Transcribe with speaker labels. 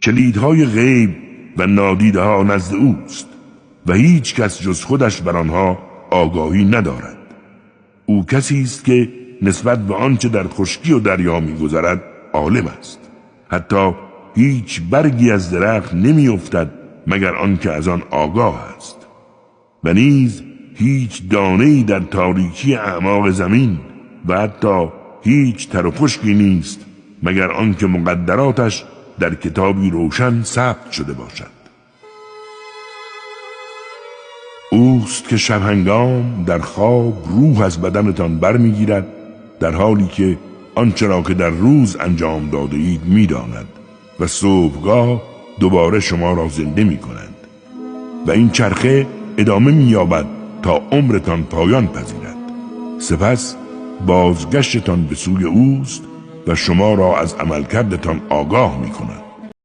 Speaker 1: کلیدهای غیب و نادیده ها نزد اوست و هیچ کس جز خودش بر آنها آگاهی ندارد. او کسی است که نسبت به آنچه در خشکی و دریا می‌گذرد عالم است. حتی هیچ برگی از درخت نمی‌افتد مگر آنکه از آن آگاه است. و نیز هیچ دانه‌ای در تاریکی اعماق زمین و حتی هیچ تر و خشکی نیست مگر آنکه مقدراتش در کتابی روشن ثبت شده باشد. اوست که شب هنگام در خواب روح از بدنتان برمیگیرد، در حالی که آنچه را که در روز انجام داده اید می‌داند و صبحگاه دوباره شما را زنده می‌کند و این چرخه ادامه می‌یابد تا عمرتان پایان پذیرد. سپس بازگشتتان به سوی اوست و شما را از عملکردتان آگاه می‌کند.